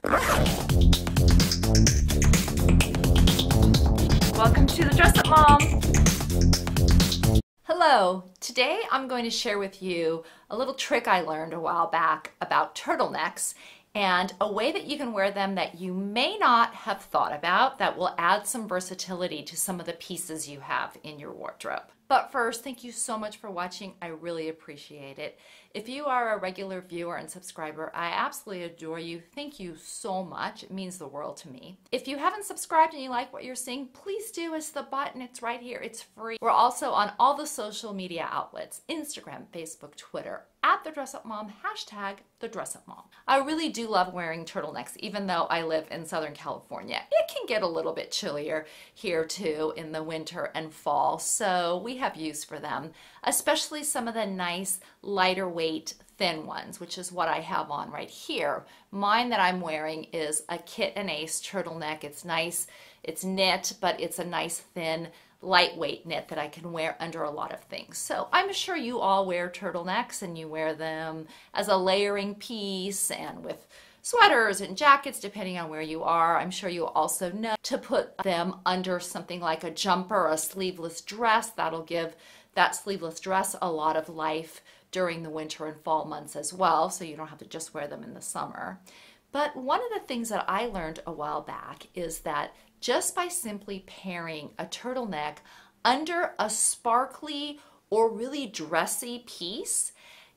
Welcome to the Dress Up Mom. Hello, today I'm going to share with you a little trick I learned a while back about turtlenecks and a way that you can wear them that you may not have thought about that will add some versatility to some of the pieces you have in your wardrobe. But first, thank you so much for watching. I really appreciate it. If you are a regular viewer and subscriber, I absolutely adore you. Thank you so much. It means the world to me. If you haven't subscribed and you like what you're seeing, please do. It's the button. It's right here. It's free. We're also on all the social media outlets, Instagram, Facebook, Twitter, at The Dress Up Mom, hashtag The Dress Up Mom. I really do love wearing turtlenecks, even though I live in Southern California. It can get a little bit chillier here too in the winter and fall, so we have use for them, especially some of the nice lighter weight thin ones, which is what I have on right here. Mine that I'm wearing is a Kit and Ace turtleneck. It's nice, it's knit, but it's a nice thin lightweight knit that I can wear under a lot of things. So I'm sure you all wear turtlenecks and you wear them as a layering piece and with sweaters and jackets depending on where you are. I'm sure you also know to put them under something like a jumper or a sleeveless dress. That'll give that sleeveless dress a lot of life during the winter and fall months as well, so you don't have to just wear them in the summer. But one of the things that I learned a while back is that just by simply pairing a turtleneck under a sparkly or really dressy piece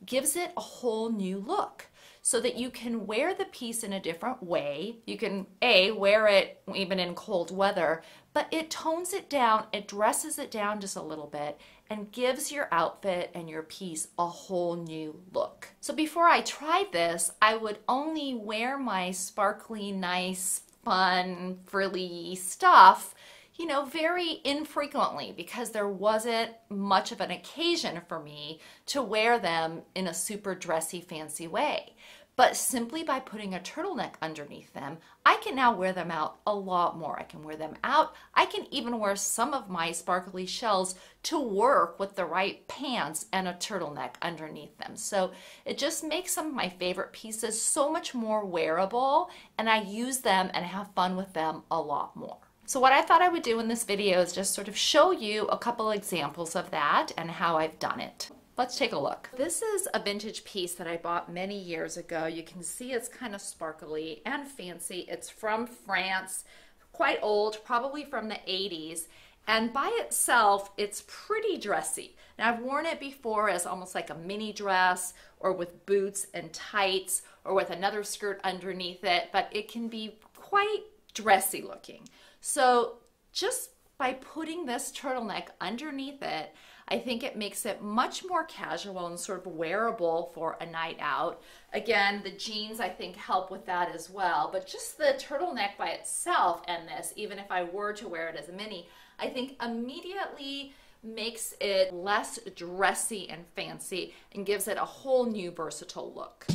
gives it a whole new look, so that you can wear the piece in a different way. You can wear it even in cold weather, but it tones it down, it dresses it down just a little bit and gives your outfit and your piece a whole new look. So before I tried this, I would only wear my sparkly, nice, fun, frilly stuff, you know, very infrequently because there wasn't much of an occasion for me to wear them in a super dressy, fancy way. But simply by putting a turtleneck underneath them, I can now wear them out a lot more. I can wear them out. I can even wear some of my sparkly shells to work with the right pants and a turtleneck underneath them. So it just makes some of my favorite pieces so much more wearable, and I use them and have fun with them a lot more. So what I thought I would do in this video is just sort of show you a couple examples of that and how I've done it. Let's take a look. This is a vintage piece that I bought many years ago. You can see it's kind of sparkly and fancy. It's from France, quite old, probably from the 80s. And by itself, it's pretty dressy. Now I've worn it before as almost like a mini dress or with boots and tights or with another skirt underneath it, but it can be quite dressy looking. So just by putting this turtleneck underneath it, I think it makes it much more casual and sort of wearable for a night out. Again, the jeans I think help with that as well, but just the turtleneck by itself and this, even if I were to wear it as a mini, I think immediately makes it less dressy and fancy and gives it a whole new versatile look.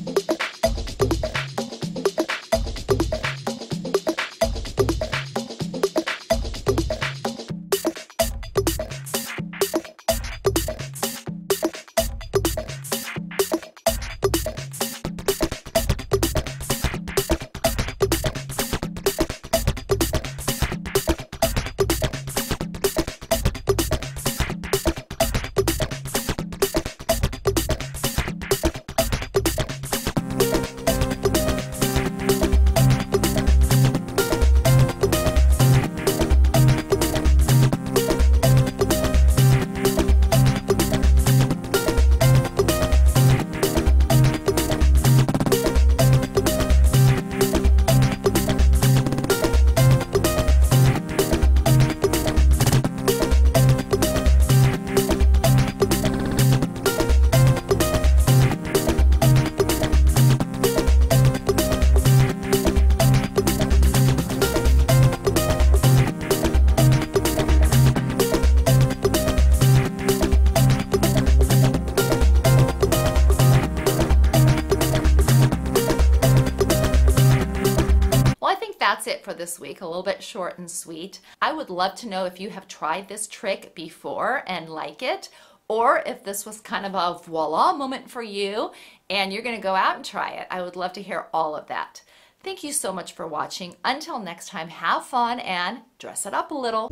that's it for this week, a little bit short and sweet. I would love to know if you have tried this trick before and like it, or if this was kind of a voila moment for you and you're gonna go out and try it. I would love to hear all of that. Thank you so much for watching. Until next time, have fun and dress it up a little.